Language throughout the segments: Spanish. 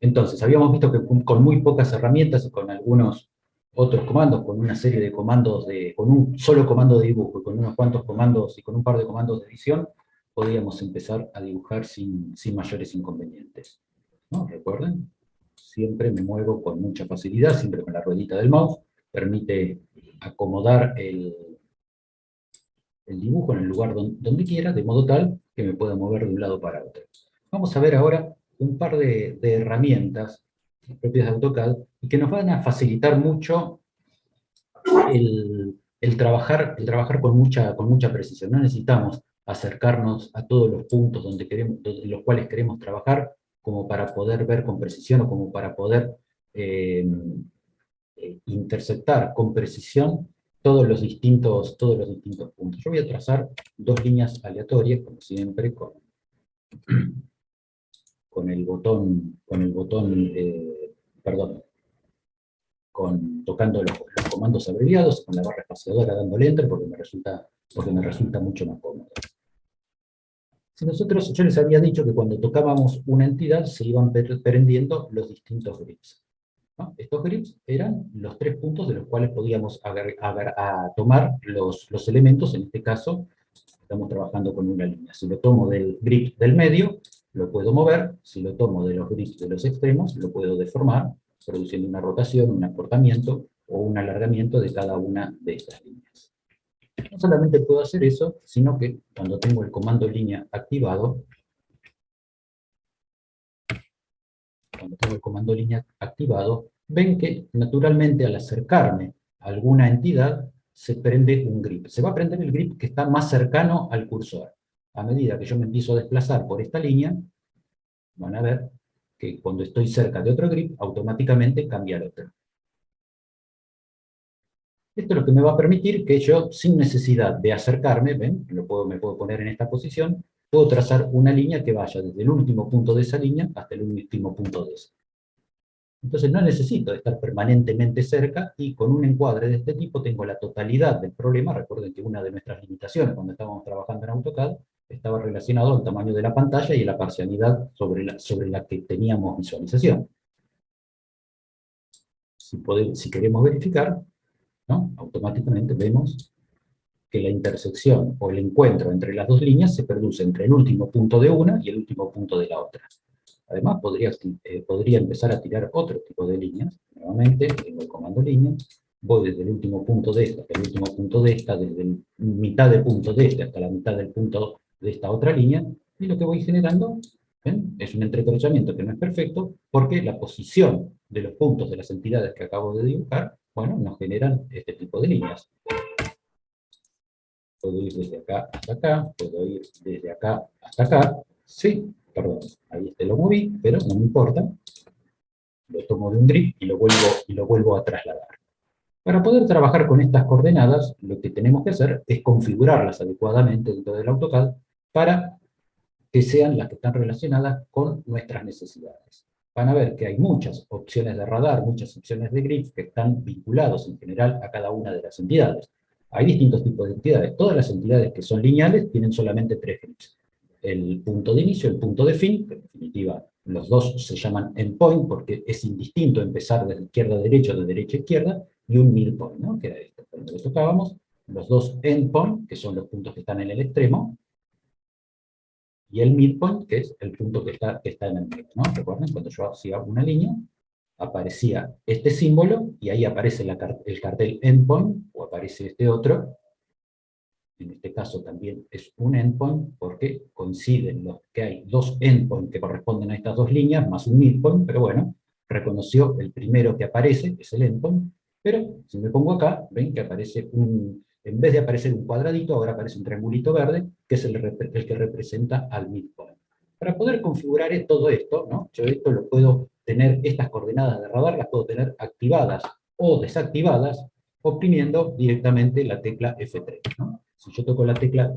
Entonces, habíamos visto que con muy pocas herramientas y con algunos otros comandos, con una serie de comandos, con un solo comando de dibujo, y con unos cuantos comandos y con un par de comandos de edición, podíamos empezar a dibujar sin mayores inconvenientes, ¿no? ¿Recuerden? Siempre me muevo con mucha facilidad, siempre con la ruedita del mouse, permite acomodar el dibujo en el lugar donde quiera, de modo tal que me pueda mover de un lado para otro. Vamos a ver ahora un par de herramientas propias de AutoCAD y que nos van a facilitar mucho el trabajar con mucha precisión. No necesitamos acercarnos a todos los puntos los cuales queremos trabajar como para poder ver con precisión o como para poder eh, interceptar con precisión todos los distintos puntos. Yo voy a trazar dos líneas aleatorias, como siempre, con el botón perdón, tocando los comandos abreviados, con la barra espaciadora dándole enter, porque me resulta mucho más cómodo. Yo les había dicho que cuando tocábamos una entidad se iban prendiendo los distintos grips, ¿no? Estos grips eran los tres puntos de los cuales podíamos tomar los elementos. En este caso, estamos trabajando con una línea. Si lo tomo del grip del medio, lo puedo mover. Si lo tomo de los grips de los extremos, lo puedo deformar, produciendo una rotación, un acortamiento o un alargamiento de cada una de estas líneas. No solamente puedo hacer eso, sino que cuando tengo el comando línea activado, ven que naturalmente al acercarme a alguna entidad, se prende un grip. Se va a prender el grip que está más cercano al cursor. A medida que yo me empiezo a desplazar por esta línea, van a ver que cuando estoy cerca de otro grip, automáticamente cambia al otro. Esto es lo que me va a permitir que yo, sin necesidad de acercarme, ¿ven? Me puedo poner en esta posición, puedo trazar una línea que vaya desde el último punto de esa línea hasta el último punto de esa. Entonces no necesito estar permanentemente cerca, y con un encuadre de este tipo tengo la totalidad del problema. Recuerden que una de nuestras limitaciones cuando estábamos trabajando en AutoCAD estaba relacionado al tamaño de la pantalla y a la parcialidad sobre la que teníamos visualización. Si queremos verificar, ¿no? Automáticamente vemos que la intersección o el encuentro entre las dos líneas se produce entre el último punto de una y el último punto de la otra. Además, podría empezar a tirar otro tipo de líneas. Nuevamente, tengo el comando línea, voy desde el último punto de esta hasta el último punto de esta, desde la mitad del punto de este hasta la mitad del punto de esta otra línea, y lo que voy generando, ¿ven? Es un entrecruzamiento que no es perfecto, porque la posición de los puntos de las entidades que acabo de dibujar, bueno, nos generan este tipo de líneas. Puedo ir desde acá hasta acá, puedo ir desde acá hasta acá, sí, perdón, ahí lo moví, pero no me importa, lo tomo de un grip y lo vuelvo a trasladar. Para poder trabajar con estas coordenadas, lo que tenemos que hacer es configurarlas adecuadamente dentro del AutoCAD para que sean las que están relacionadas con nuestras necesidades. Van a ver que hay muchas opciones de radar, muchas opciones de grips que están vinculados en general a cada una de las entidades. Hay distintos tipos de entidades. Todas las entidades que son lineales tienen solamente tres grips. El punto de inicio, el punto de fin, que en definitiva los dos se llaman endpoint porque es indistinto empezar de izquierda a derecha o de derecha a izquierda, y un midpoint, ¿no? Que era esto. Cuando lo tocábamos, los dos endpoint, que son los puntos que están en el extremo, y el midpoint, que es el punto que está en el medio, ¿no? Recuerden, cuando yo hacía una línea, aparecía este símbolo, y ahí aparece el cartel endpoint, o aparece este otro. En este caso también es un endpoint, porque coinciden que hay dos endpoints que corresponden a estas dos líneas, más un midpoint, pero bueno, reconoció el primero que aparece, que es el endpoint, pero si me pongo acá, ven que aparece en vez de aparecer un cuadradito, ahora aparece un triangulito verde, que es el que representa al midpoint. Para poder configurar todo esto, ¿no? Yo esto lo puedo tener, estas coordenadas de radar las puedo tener activadas o desactivadas, oprimiendo directamente la tecla F3, ¿no? Si yo toqué la tecla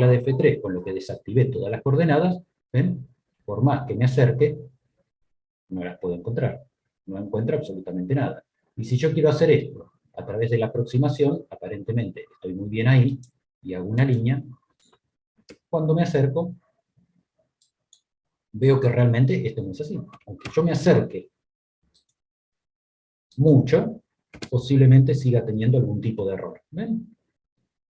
de F3, con lo que desactivé todas las coordenadas, ¿ven? Por más que me acerque, no las puedo encontrar. No encuentro absolutamente nada. Y si yo quiero hacer esto a través de la aproximación, aparentemente estoy muy bien ahí, y hago una línea. Cuando me acerco, veo que realmente esto no es así. aunque yo me acerque mucho, posiblemente siga teniendo algún tipo de error. ¿Ven?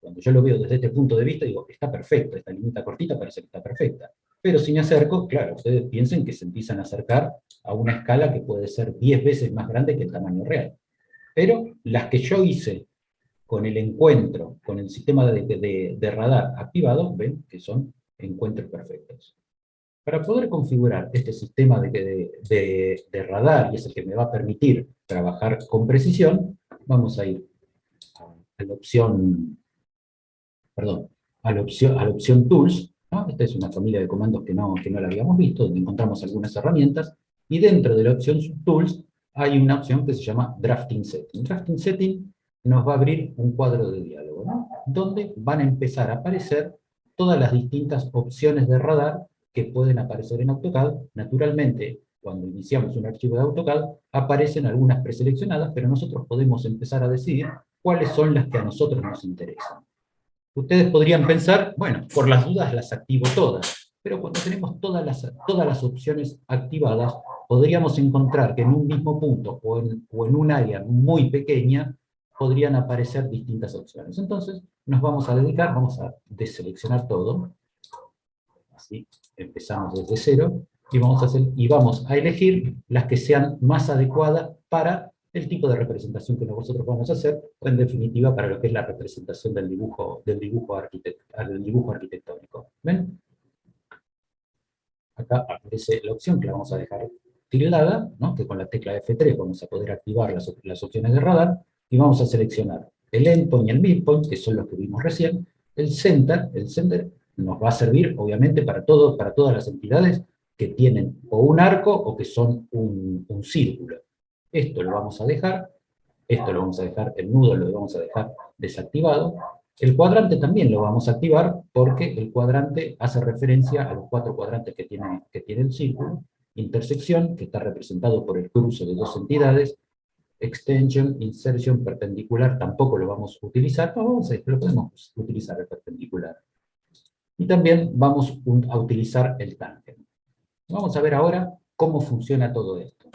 Cuando yo lo veo desde este punto de vista, digo, está perfecto, esta liñita cortita parece que está perfecta. Pero si me acerco, claro, ustedes piensen que se empiezan a acercar a una escala que puede ser 10 veces más grande que el tamaño real. Pero las que yo hice con el encuentro, con el sistema de radar activado, ven que son encuentros perfectos. Para poder configurar este sistema de radar, y es el que me va a permitir trabajar con precisión, vamos a ir a la opción, perdón, a la opción Tools, ¿no? Esta es una familia de comandos que no la habíamos visto, donde encontramos algunas herramientas, y dentro de la opción Tools hay una opción que se llama Drafting Setting. Drafting Setting nos va a abrir un cuadro de diálogo, ¿no? Donde van a empezar a aparecer todas las distintas opciones de radar que pueden aparecer en AutoCAD. Naturalmente, cuando iniciamos un archivo de AutoCAD, aparecen algunas preseleccionadas, pero nosotros podemos empezar a decidir cuáles son las que a nosotros nos interesan. Ustedes podrían pensar, bueno, por las dudas las activo todas, pero cuando tenemos todas las opciones activadas, podríamos encontrar que en un mismo punto o en un área muy pequeña podrían aparecer distintas opciones. Entonces, nos vamos a dedicar, vamos a deseleccionar todo, así empezamos desde cero, y vamos a elegir las que sean más adecuadas para el tipo de representación que nosotros vamos a hacer, o en definitiva para lo que es la representación del dibujo arquitectónico. ¿Ven? Acá aparece la opción que la vamos a dejar tildada, ¿no? Que con la tecla F3 vamos a poder activar las opciones de radar, y vamos a seleccionar el endpoint y el midpoint, que son los que vimos recién. El center nos va a servir, obviamente, para todas las entidades que tienen o un arco o que son un círculo. Esto lo vamos a dejar, el nudo lo vamos a dejar desactivado. El cuadrante también lo vamos a activar porque el cuadrante hace referencia a los 4 cuadrantes que tiene el círculo. Intersección, que está representado por el cruce de 2 entidades. Extension, insertion, perpendicular, tampoco lo vamos a utilizar, no, lo podemos utilizar el perpendicular. Y también vamos a utilizar el tangent. Vamos a ver ahora cómo funciona todo esto.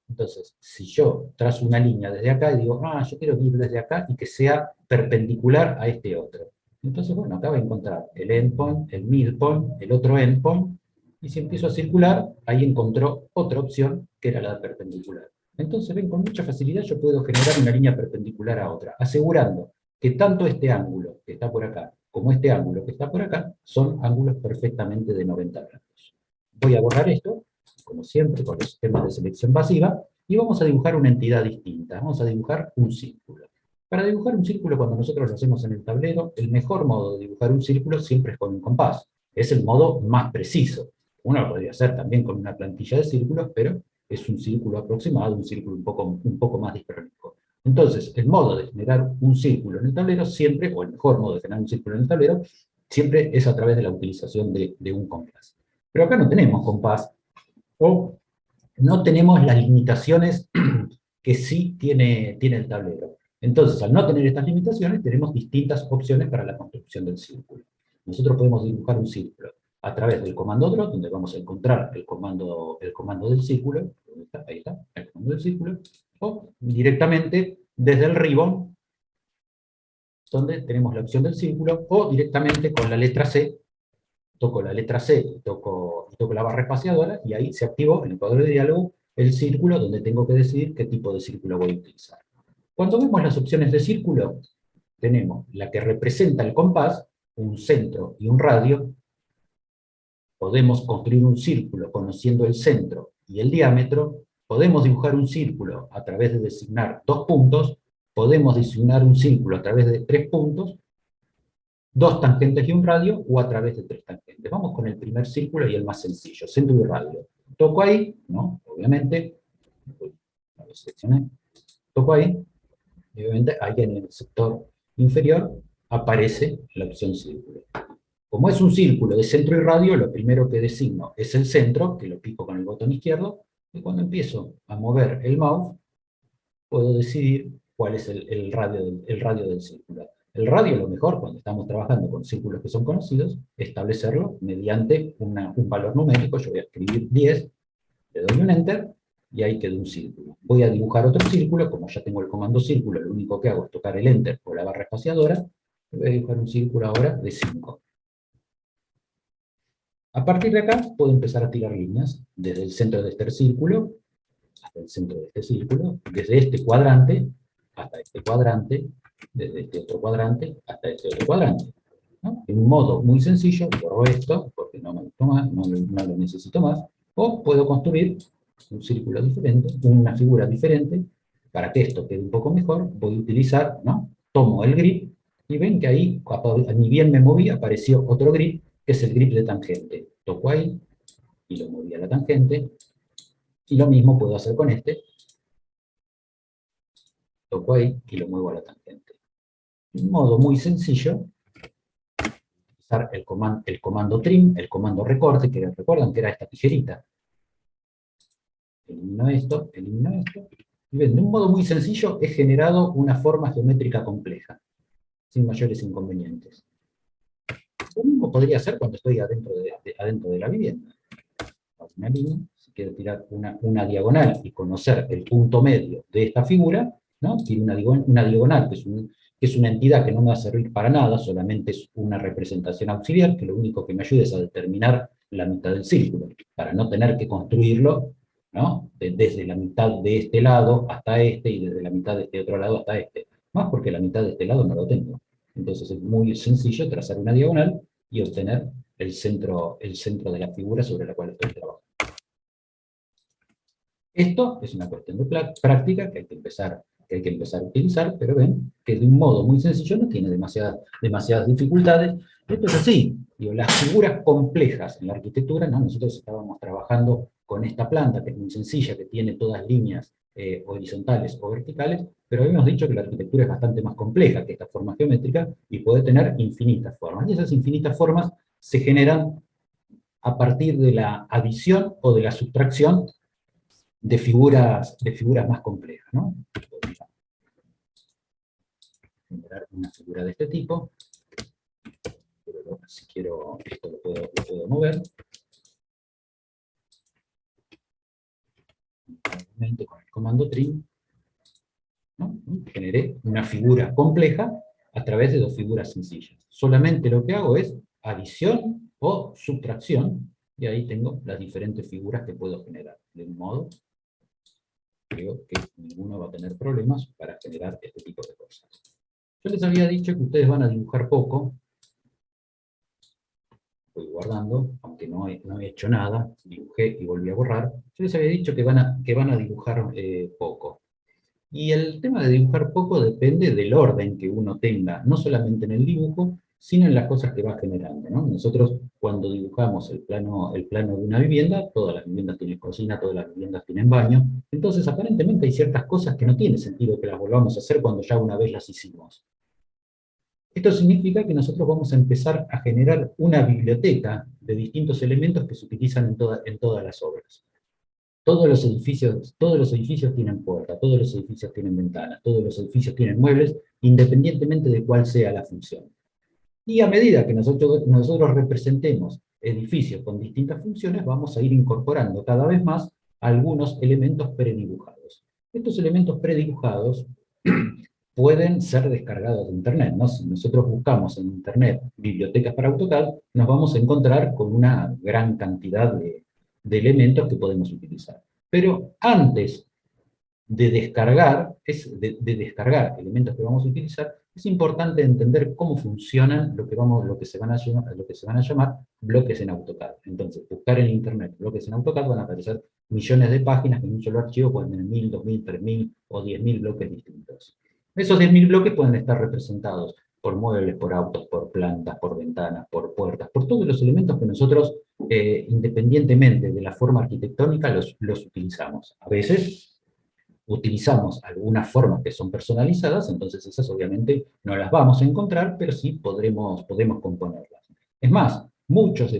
Entonces, si yo trazo una línea desde acá y digo, yo quiero ir desde acá y que sea perpendicular a este otro. Entonces, bueno, acá voy a encontrar el endpoint, el midpoint, el otro endpoint, y si empiezo a circular, ahí encontró otra opción, que era la de perpendicular. Entonces, ven, con mucha facilidad yo puedo generar una línea perpendicular a otra, asegurando que tanto este ángulo que está por acá, como este ángulo que está por acá, son ángulos perfectamente de 90 grados. Voy a borrar esto, como siempre, con los sistemas de selección pasiva, y vamos a dibujar una entidad distinta. Vamos a dibujar un círculo. Para dibujar un círculo, cuando nosotros lo hacemos en el tablero, el mejor modo de dibujar un círculo siempre es con un compás. Es el modo más preciso. Uno lo podría hacer también con una plantilla de círculos, pero es un círculo aproximado, un círculo un poco más discrónico. Entonces, el modo de generar un círculo en el tablero siempre, o el mejor modo de generar un círculo en el tablero, siempre es a través de la utilización de un compás. Pero acá no tenemos compás, o no tenemos las limitaciones que sí tiene el tablero. Entonces, al no tener estas limitaciones, tenemos distintas opciones para la construcción del círculo. Nosotros podemos dibujar un círculo a través del comando draw, donde vamos a encontrar el comando del círculo, ahí está, el comando del círculo, o directamente desde el ribbon, donde tenemos la opción del círculo, o directamente con la letra C, toco la letra C y toco la barra espaciadora, y ahí se activó en el cuadro de diálogo el círculo donde tengo que decidir qué tipo de círculo voy a utilizar. Cuando vemos las opciones de círculo, tenemos la que representa el compás, un centro y un radio. Podemos construir un círculo conociendo el centro y el diámetro. Podemos dibujar un círculo a través de designar 2 puntos. Podemos designar un círculo a través de 3 puntos, 2 tangentes y un radio, o a través de 3 tangentes. Vamos con el primer círculo y el más sencillo, centro y radio. Toco ahí, ¿no? Obviamente, lo seleccioné, toco ahí, y obviamente ahí en el sector inferior aparece la opción círculo. Como es un círculo de centro y radio, lo primero que designo es el centro, que lo pico con el botón izquierdo, y cuando empiezo a mover el mouse, puedo decidir cuál es el radio del círculo. El radio, lo mejor, cuando estamos trabajando con círculos que son conocidos, establecerlo mediante un valor numérico. Yo voy a escribir 10, Le doy un Enter, y ahí quedó un círculo. Voy a dibujar otro círculo, como ya tengo el comando círculo, lo único que hago es tocar el Enter o la barra espaciadora, voy a dibujar un círculo ahora de 5. A partir de acá puedo empezar a tirar líneas, desde el centro de este círculo hasta el centro de este círculo, desde este cuadrante hasta este cuadrante, desde este otro cuadrante hasta este otro cuadrante, ¿no? En un modo muy sencillo, borro esto, porque no me gustó más, no lo necesito más, o puedo construir un círculo diferente, una figura diferente. Para que esto quede un poco mejor, voy a utilizar, ¿no? Tomo el grip, y ven que ahí, ni bien me moví, apareció otro grip, que es el grip de tangente. Toco ahí, y lo moví a la tangente, y lo mismo puedo hacer con este. Toco ahí, y lo muevo a la tangente. De un modo muy sencillo, usar el comando trim, el comando recorte, que recuerdan que era esta tijerita. Elimino esto, y ven, de un modo muy sencillo he generado una forma geométrica compleja, sin mayores inconvenientes. Lo mismo podría hacer cuando estoy adentro de la vivienda. Una línea, si quiero tirar una diagonal y conocer el punto medio de esta figura, ¿no? Tiene una diagonal, que es una entidad que no me va a servir para nada, solamente es una representación auxiliar, que lo único que me ayuda es a determinar la mitad del círculo, para no tener que construirlo, ¿no? Desde la mitad de este lado hasta este, y desde la mitad de este otro lado hasta este. Más porque la mitad de este lado no lo tengo. Entonces es muy sencillo trazar una diagonal y obtener el centro de la figura sobre la cual estoy trabajando. Esto es una cuestión de práctica que hay que empezar a utilizar, pero ven que de un modo muy sencillo no tiene demasiadas dificultades. Esto es así. Digo, las figuras complejas en la arquitectura, ¿no? Nosotros estábamos trabajando con esta planta, que es muy sencilla, que tiene todas líneas horizontales o verticales, pero habíamos dicho que la arquitectura es bastante más compleja que esta forma geométrica y puede tener infinitas formas. Y esas infinitas formas se generan a partir de la adición o de la sustracción de figuras más complejas, ¿no? Podría generar una figura de este tipo, pero si quiero, esto lo puedo mover. Nuevamente con el comando trim, ¿no? Generé una figura compleja a través de dos figuras sencillas. Solamente lo que hago es adición o sustracción, y ahí tengo las diferentes figuras que puedo generar. De un modo, creo que ninguno va a tener problemas para generar este tipo de cosas. Yo les había dicho que ustedes van a dibujar poco. Voy guardando, aunque no he hecho nada, dibujé y volví a borrar. Yo les había dicho que van a dibujar poco. Y el tema de dibujar poco depende del orden que uno tenga, no solamente en el dibujo, sino en las cosas que va generando, ¿no? Nosotros, cuando dibujamos el plano de una vivienda, todas las viviendas tienen cocina, todas las viviendas tienen baño, entonces aparentemente hay ciertas cosas que no tiene sentido que las volvamos a hacer cuando ya una vez las hicimos. Esto significa que nosotros vamos a empezar a generar una biblioteca de distintos elementos que se utilizan en todas las obras. Todos los edificios tienen puerta, todos los edificios tienen ventanas, todos los edificios tienen muebles, independientemente de cuál sea la función. Y a medida que nosotros representemos edificios con distintas funciones, vamos a ir incorporando cada vez más algunos elementos predibujados. Estos elementos predibujados pueden ser descargados de Internet, ¿no? Si nosotros buscamos en Internet bibliotecas para AutoCAD, nos vamos a encontrar con una gran cantidad de elementos que podemos utilizar. Pero antes de descargar, de descargar elementos que vamos a utilizar, es importante entender cómo funcionan lo que se van a llamar bloques en AutoCAD. Entonces, buscar en Internet bloques en AutoCAD, van a aparecer millones de páginas que en un solo archivo pueden tener 1000, 2000, 3000 o 10.000 bloques distintos. Esos 10.000 bloques pueden estar representados por muebles, por autos, por plantas, por ventanas, por puertas, por todos los elementos que nosotros, independientemente de la forma arquitectónica, los utilizamos. A veces utilizamos algunas formas que son personalizadas, entonces esas obviamente no las vamos a encontrar, pero sí podemos componerlas. Es más, muchos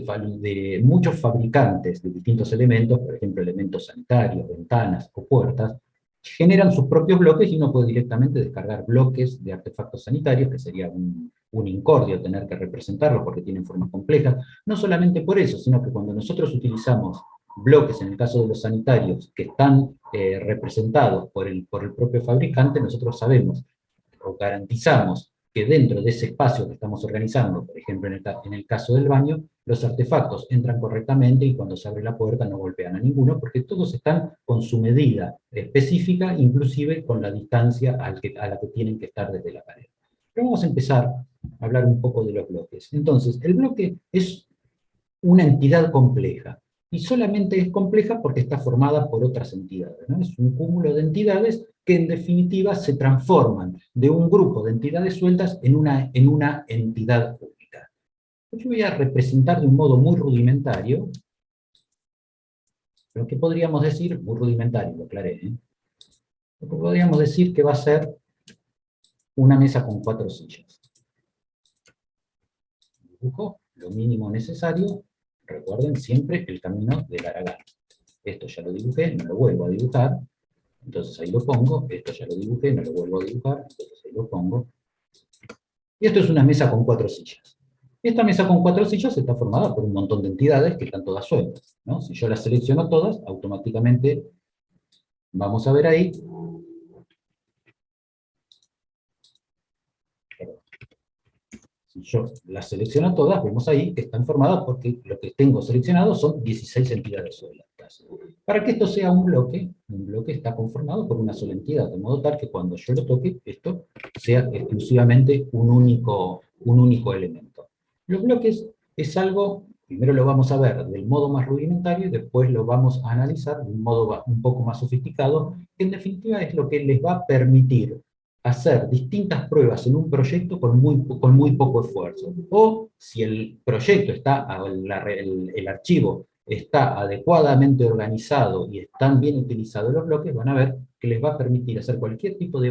fabricantes de distintos elementos, por ejemplo elementos sanitarios, ventanas o puertas, generan sus propios bloques y uno puede directamente descargar bloques de artefactos sanitarios, que sería un incordio tener que representarlos porque tienen formas complejas. No solamente por eso, sino que cuando nosotros utilizamos bloques, en el caso de los sanitarios, que están representados por el propio fabricante, nosotros sabemos o garantizamos que dentro de ese espacio que estamos organizando, por ejemplo en el caso del baño, los artefactos entran correctamente y cuando se abre la puerta no golpean a ninguno, porque todos están con su medida específica, inclusive con la distancia a la que tienen que estar desde la pared. Pero vamos a empezar a hablar un poco de los bloques. Entonces, el bloque es una entidad compleja, y solamente es compleja porque está formada por otras entidades, ¿no? Es un cúmulo de entidades que en definitiva se transforman de un grupo de entidades sueltas en una entidad única. Yo voy a representar de un modo muy rudimentario, lo que podríamos decir, muy rudimentario, lo aclaré, lo que podríamos decir que va a ser una mesa con 4 sillas. Dibujo lo mínimo necesario, recuerden siempre el camino del Aragán. Esto ya lo dibujé, no lo vuelvo a dibujar, entonces ahí lo pongo, esto ya lo dibujé, no lo vuelvo a dibujar, entonces ahí lo pongo. Y esto es una mesa con 4 sillas. Esta mesa con 4 sillas está formada por un montón de entidades que están todas sueltas, ¿no? Si yo las selecciono todas, automáticamente vamos a ver ahí, si yo las selecciono todas, vemos ahí que están formadas porque lo que tengo seleccionado son 16 entidades sueltas. Para que esto sea un bloque está conformado por una sola entidad, de modo tal que cuando yo lo toque, esto sea exclusivamente un único elemento. Los bloques es algo, primero lo vamos a ver del modo más rudimentario y después lo vamos a analizar de un modo un poco más sofisticado, que en definitiva es lo que les va a permitir hacer distintas pruebas en un proyecto con muy poco esfuerzo. O si el proyecto está, el archivo está adecuadamente organizado y están bien utilizados los bloques, van a ver que les va a permitir hacer cualquier tipo de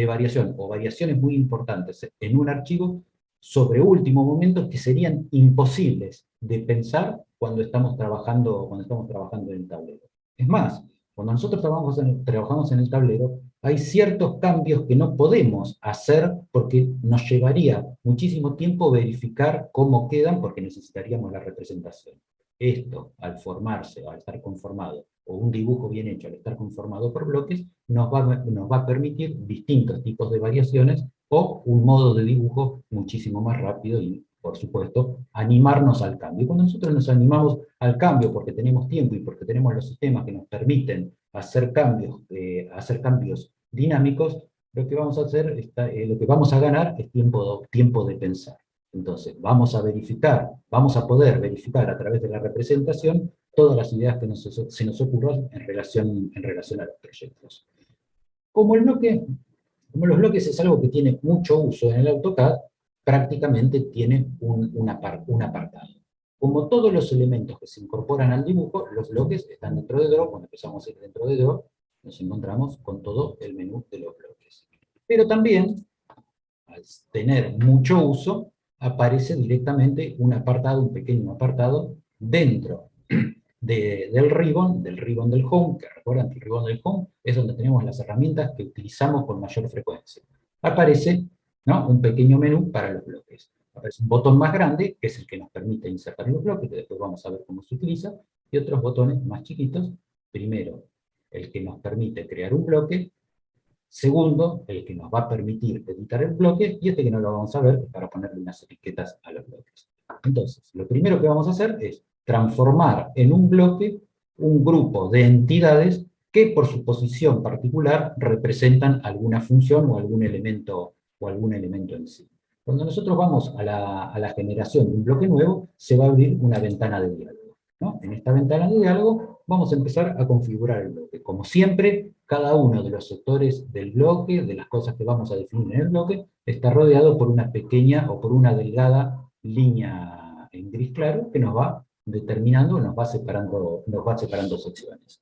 variación o variaciones muy importantes en un archivo sobre último momento que serían imposibles de pensar cuando estamos trabajando en el tablero. Es más, cuando nosotros trabajamos en el tablero, hay ciertos cambios que no podemos hacer porque nos llevaría muchísimo tiempo verificar cómo quedan porque necesitaríamos la representación. Esto, al formarse, al estar conformado, o un dibujo bien hecho al estar conformado por bloques, nos va a permitir distintos tipos de variaciones o un modo de dibujo muchísimo más rápido y, por supuesto, animarnos al cambio. Y cuando nosotros nos animamos al cambio porque tenemos tiempo y porque tenemos los sistemas que nos permiten hacer cambios dinámicos, lo que vamos a hacer, lo que vamos a ganar es tiempo de pensar. Entonces, vamos a poder verificar a través de la representación todas las ideas que se nos ocurran en relación a los proyectos. Como los bloques es algo que tiene mucho uso en el AutoCAD, prácticamente tiene un apartado. Como todos los elementos que se incorporan al dibujo, los bloques están dentro de Draw. Cuando empezamos a ir dentro de Draw, nos encontramos con todo el menú de los bloques. Pero también, al tener mucho uso, aparece directamente un pequeño apartado, dentro del ribbon del Home, que recuerdan que el ribbon del Home es donde tenemos las herramientas que utilizamos con mayor frecuencia. Aparece, ¿no?, un pequeño menú para los bloques. Aparece un botón más grande, que es el que nos permite insertar los bloques, que después vamos a ver cómo se utiliza, y otros botones más chiquitos. Primero, el que nos permite crear un bloque. Segundo, el que nos va a permitir editar el bloque, y este que no lo vamos a ver para ponerle unas etiquetas a los bloques. Entonces, lo primero que vamos a hacer es transformar en un bloque un grupo de entidades que por su posición particular representan alguna función o algún elemento en sí. Cuando nosotros vamos a la generación de un bloque nuevo, se va a abrir una ventana de diálogo, ¿no? En esta ventana de diálogo vamos a empezar a configurar el bloque. Como siempre, cada uno de los sectores del bloque, de las cosas que vamos a definir en el bloque, está rodeado por una pequeña o por una delgada línea en gris claro que nos va determinando, nos va separando secciones.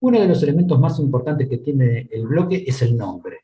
Uno de los elementos más importantes que tiene el bloque es el nombre.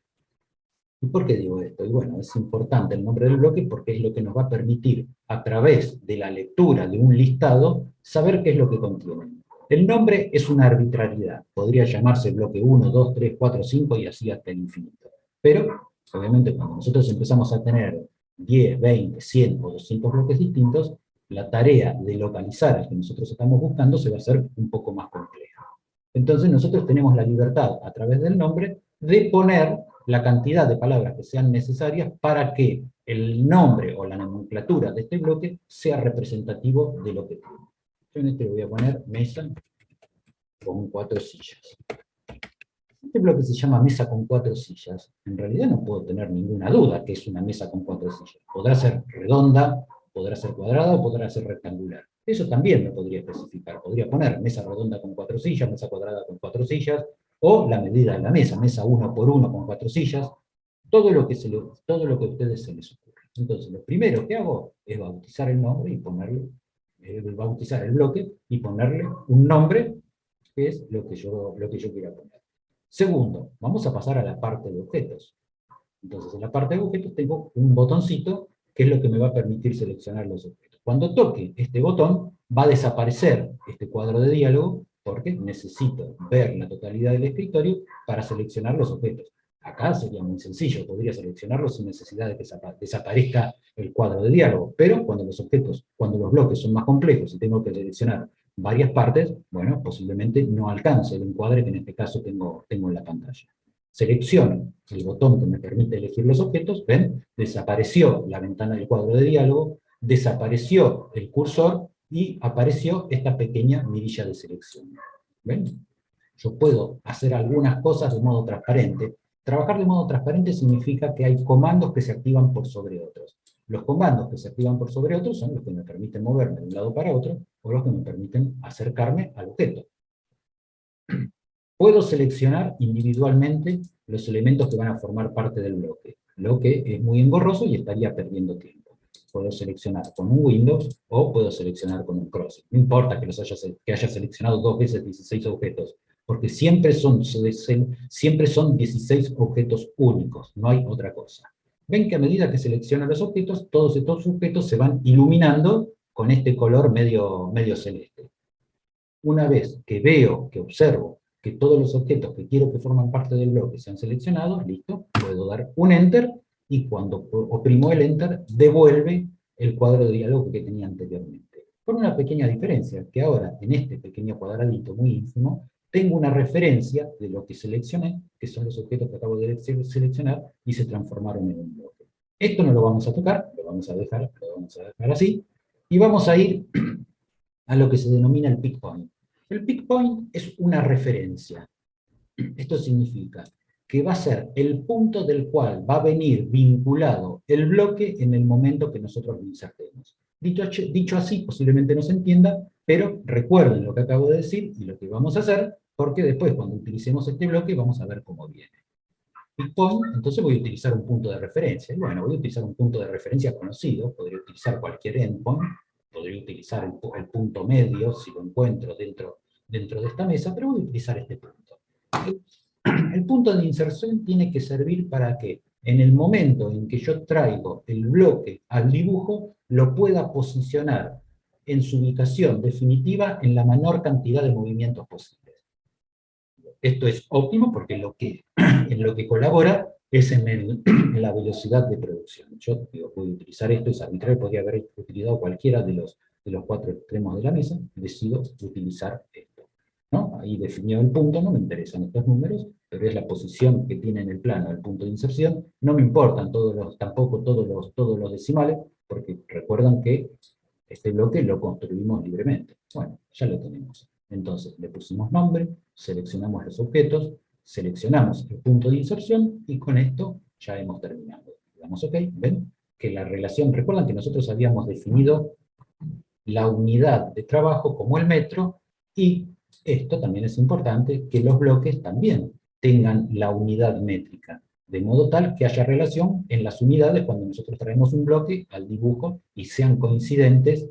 ¿Y por qué digo esto? Y bueno, es importante el nombre del bloque porque es lo que nos va a permitir, a través de la lectura de un listado, saber qué es lo que contiene. El nombre es una arbitrariedad. Podría llamarse bloque 1, 2, 3, 4, 5 y así hasta el infinito. Pero, obviamente, cuando nosotros empezamos a tener 10, 20, 100 o 200 bloques distintos, la tarea de localizar al que nosotros estamos buscando se va a hacer un poco más compleja. Entonces nosotros tenemos la libertad, a través del nombre, de poner la cantidad de palabras que sean necesarias para que el nombre o la nomenclatura de este bloque sea representativo de lo que tiene. Yo en este le voy a poner mesa con 4 sillas. Este bloque se llama mesa con 4 sillas. En realidad no puedo tener ninguna duda que es una mesa con 4 sillas. Podrá ser redonda, podrá ser cuadrada o podrá ser rectangular. Eso también lo podría especificar. Podría poner mesa redonda con 4 sillas, mesa cuadrada con 4 sillas, o la medida de la mesa 1 por 1 con 4 sillas. Todo lo que a ustedes se les ocurre. Entonces, lo primero que hago es bautizar el nombre y ponerle, bautizar el bloque y ponerle un nombre, que es lo que yo quiera poner. Segundo, vamos a pasar a la parte de objetos. Entonces, en la parte de objetos tengo un botoncito que es lo que me va a permitir seleccionar los objetos. Cuando toque este botón, va a desaparecer este cuadro de diálogo porque necesito ver la totalidad del escritorio para seleccionar los objetos. Acá sería muy sencillo, podría seleccionarlo sin necesidad de que desaparezca el cuadro de diálogo, pero cuando los bloques son más complejos y tengo que seleccionar varias partes, bueno, posiblemente no alcance el encuadre que en este caso tengo en la pantalla. Selecciono el botón que me permite elegir los objetos, ¿ven? Desapareció la ventana del cuadro de diálogo, desapareció el cursor y apareció esta pequeña mirilla de selección. ¿Ven? Yo puedo hacer algunas cosas de modo transparente. Trabajar de modo transparente significa que hay comandos que se activan por sobre otros. Los comandos que se activan por sobre otros son los que me permiten moverme de un lado para otro o los que me permiten acercarme al objeto. Puedo seleccionar individualmente los elementos que van a formar parte del bloque, lo que es muy engorroso y estaría perdiendo tiempo. Puedo seleccionar con un Windows o puedo seleccionar con un crossing. No importa que haya seleccionado 2 veces 16 objetos, porque siempre son 16 objetos únicos, no hay otra cosa. Ven que a medida que selecciono los objetos, todos estos objetos se van iluminando con este color medio celeste. Una vez que veo, que observo, que todos los objetos que quiero que forman parte del bloque sean seleccionados, listo, puedo dar un Enter, y cuando oprimo el Enter, devuelve el cuadro de diálogo que tenía anteriormente. Con una pequeña diferencia, que ahora, en este pequeño cuadradito muy ínfimo, tengo una referencia de lo que seleccioné, que son los objetos que acabo de seleccionar, y se transformaron en un bloque. Esto no lo vamos a tocar, lo vamos a dejar así, y vamos a ir a lo que se denomina el pick point. El pick point es una referencia. Esto significa que va a ser el punto del cual va a venir vinculado el bloque en el momento que nosotros lo insertemos. Dicho así, posiblemente no se entienda, pero recuerden lo que acabo de decir y lo que vamos a hacer, porque después cuando utilicemos este bloque vamos a ver cómo viene. Pick point, entonces voy a utilizar un punto de referencia. Bueno, voy a utilizar un punto de referencia conocido, podría utilizar cualquier endpoint, podría utilizar el punto medio si lo encuentro dentro de esta mesa, pero voy a utilizar este punto. El punto de inserción tiene que servir para que en el momento en que yo traigo el bloque al dibujo, lo pueda posicionar en su ubicación definitiva en la menor cantidad de movimientos posibles. Esto es óptimo porque en lo que colabora es en la velocidad de producción. Yo voy a utilizar esto, es arbitrario, podría haber utilizado cualquiera de los 4 extremos de la mesa, decido utilizar esto. ¿No? Ahí definido el punto, no me interesan estos números, pero es la posición que tiene en el plano el punto de inserción. No me importan tampoco todos los decimales, porque recuerdan que este bloque lo construimos libremente. Bueno, ya lo tenemos. Entonces, le pusimos nombre, seleccionamos los objetos, seleccionamos el punto de inserción, y con esto ya hemos terminado. Le damos OK, ven que la relación, recuerdan que nosotros habíamos definido la unidad de trabajo como el metro, y esto también es importante, que los bloques también tengan la unidad métrica, de modo tal que haya relación en las unidades cuando nosotros traemos un bloque al dibujo y sean coincidentes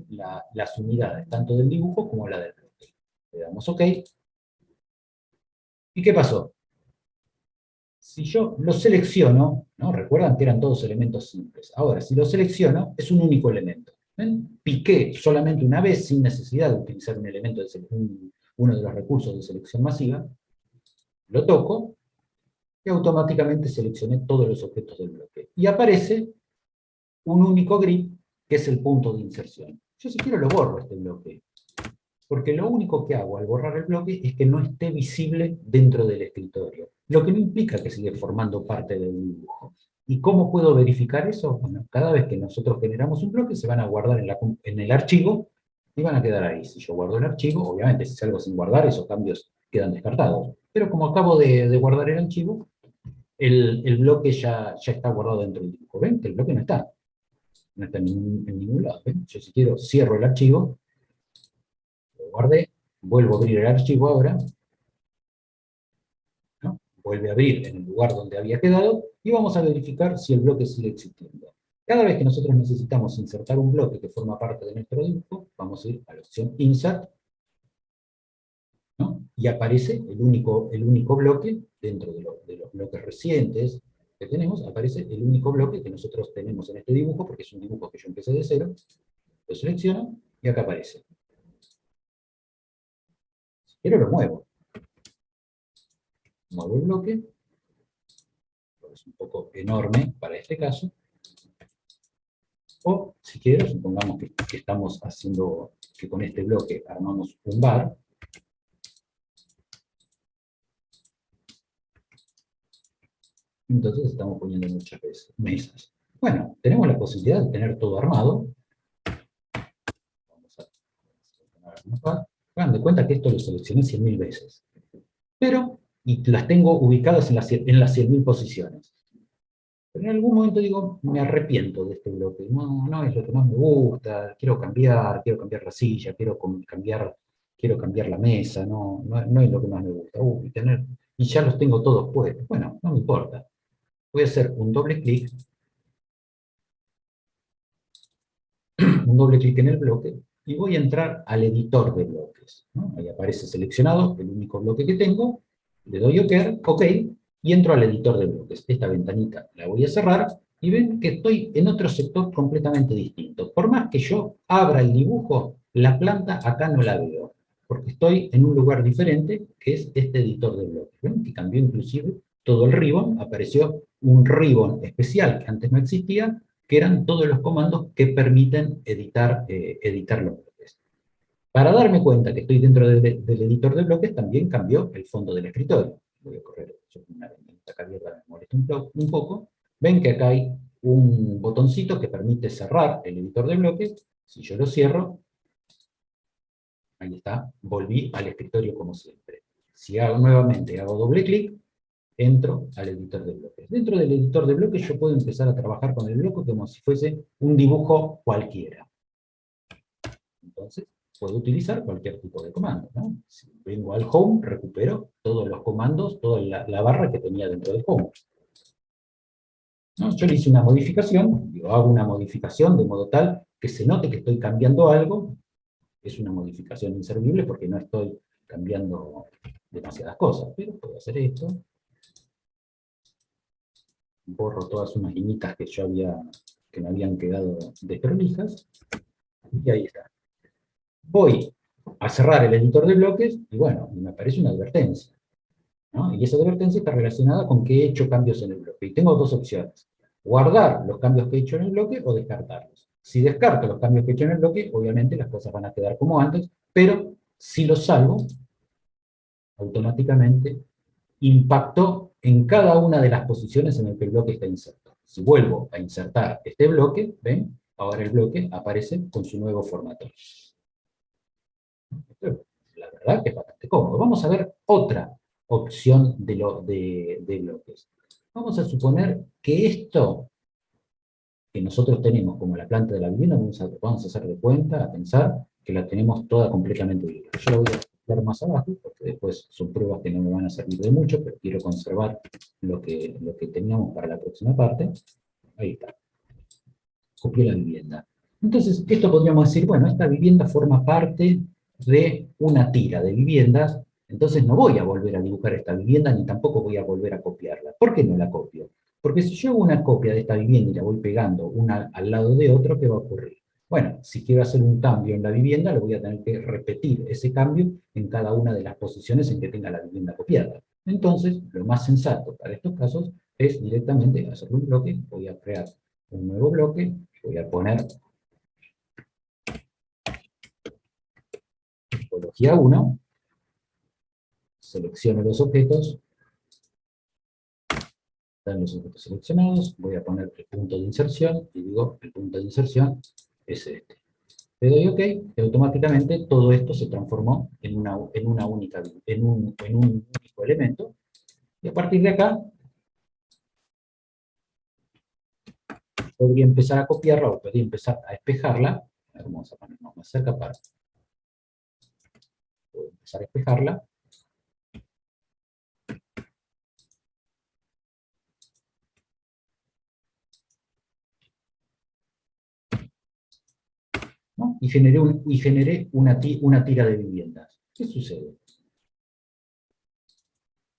las unidades, tanto del dibujo como la del bloque. Le damos OK. ¿Y qué pasó? Si yo lo selecciono, ¿no? Recuerdan que eran todos elementos simples. Ahora, si lo selecciono, es un único elemento. ¿Ven? Piqué solamente una vez sin necesidad de utilizar un elemento uno de los recursos de selección masiva. Lo toco y automáticamente seleccioné todos los objetos del bloque. Y aparece un único grid ¿qué es el punto de inserción? Yo si quiero lo borro este bloque, porque lo único que hago al borrar el bloque es que no esté visible dentro del escritorio, lo que no implica que siga formando parte del dibujo. ¿Y cómo puedo verificar eso? Bueno, cada vez que nosotros generamos un bloque se van a guardar en el archivo y van a quedar ahí. Si yo guardo el archivo, obviamente si salgo sin guardar, esos cambios quedan descartados. Pero como acabo de guardar el archivo, el bloque ya está guardado dentro del dibujo. ¿Ven? Que el bloque no está en ningún lado. ¿Ven? Yo si quiero cierro el archivo, lo guardé, vuelvo a abrir el archivo ahora, ¿no? Vuelve a abrir en el lugar donde había quedado, y vamos a verificar si el bloque sigue existiendo. Cada vez que nosotros necesitamos insertar un bloque que forma parte de nuestro dibujo, vamos a ir a la opción Insert, ¿no? Y aparece el único bloque, dentro de los bloques recientes que tenemos, aparece el único bloque que nosotros tenemos en este dibujo, porque es un dibujo que yo empecé de cero, lo selecciono, y acá aparece. Si quiero lo muevo. Muevo el bloque, es un poco enorme para este caso, o si quiero, supongamos que estamos haciendo, que con este bloque armamos un bar, entonces estamos poniendo muchas veces mesas. Bueno, tenemos la posibilidad de tener todo armado. Vamos a seleccionar un bar. Hagan de cuenta que esto lo seleccioné 100.000 veces. Pero, y las tengo ubicadas en las 100.000 posiciones. Pero en algún momento digo, me arrepiento de este bloque. No, no es lo que más me gusta, quiero cambiar la silla, quiero cambiar la mesa, no es lo que más me gusta. Y ya los tengo todos puestos. Bueno, no me importa. Voy a hacer un doble clic en el bloque, y voy a entrar al editor de bloques, ¿no? Ahí aparece seleccionado el único bloque que tengo, le doy OK, y entro al editor de bloques. Esta ventanita la voy a cerrar, y ven que estoy en otro sector completamente distinto. Por más que yo abra el dibujo, la planta acá no la veo, porque estoy en un lugar diferente, que es este editor de bloques. ¿Ven? Que cambió inclusive todo el ribbon, apareció un ribbon especial que antes no existía, que eran todos los comandos que permiten editar los bloques. Para darme cuenta que estoy dentro del editor de bloques, también cambió el fondo del escritorio. Voy a correr, yo con una ventanita acá abierta me molesta un poco. Ven que acá hay un botoncito que permite cerrar el editor de bloques. Si yo lo cierro, ahí está, volví al escritorio como siempre. Si hago nuevamente, hago doble clic, entro al editor de bloques. Dentro del editor de bloques yo puedo empezar a trabajar con el bloque como si fuese un dibujo cualquiera. Entonces, puedo utilizar cualquier tipo de comando, ¿no? Si vengo al Home, recupero todos los comandos, toda la barra que tenía dentro del Home. ¿No? Yo le hice una modificación, hago una modificación de modo tal que se note que estoy cambiando algo. Es una modificación inservible porque no estoy cambiando demasiadas cosas, pero puedo hacer esto. Borro todas unas linitas que me habían quedado desprolijas, y ahí está. Voy a cerrar el editor de bloques, y bueno, me aparece una advertencia, ¿no? Y esa advertencia está relacionada con que he hecho cambios en el bloque. Y tengo dos opciones: guardar los cambios que he hecho en el bloque o descartarlos. Si descarto los cambios que he hecho en el bloque, obviamente las cosas van a quedar como antes, pero si los salvo, automáticamente impactó en cada una de las posiciones en el que el bloque está inserto. Si vuelvo a insertar este bloque, ¿ven? Ahora el bloque aparece con su nuevo formato. La verdad que es bastante cómodo. Vamos a ver otra opción de bloques. Vamos a suponer que esto que nosotros tenemos como la planta de la vivienda, vamos a hacer de cuenta, a pensar que la tenemos toda completamente libre. Yo la voy a dar más abajo, porque después son pruebas que no me van a servir de mucho, pero quiero conservar lo que teníamos para la próxima parte. Ahí está. Copié la vivienda. Entonces, esto podríamos decir, bueno, esta vivienda forma parte de una tira de viviendas, entonces no voy a volver a dibujar esta vivienda, ni tampoco voy a volver a copiarla. ¿Por qué no la copio? Porque si yo hago una copia de esta vivienda y la voy pegando una al lado de otro, ¿qué va a ocurrir? Bueno, si quiero hacer un cambio en la vivienda, lo voy a tener que repetir ese cambio en cada una de las posiciones en que tenga la vivienda copiada. Entonces, lo más sensato para estos casos es directamente hacer un bloque. Voy a crear un nuevo bloque, voy a poner tipología 1, selecciono los objetos, están los objetos seleccionados, voy a poner el punto de inserción, y digo, el punto de inserción es este. Le doy OK, y automáticamente todo esto se transformó en un único elemento, y a partir de acá, podría empezar a copiarla, o podría empezar a espejarla. Vamos a ponernos más cerca para poder empezar a espejarla. ¿No? Y generé una tira de viviendas. ¿Qué sucede?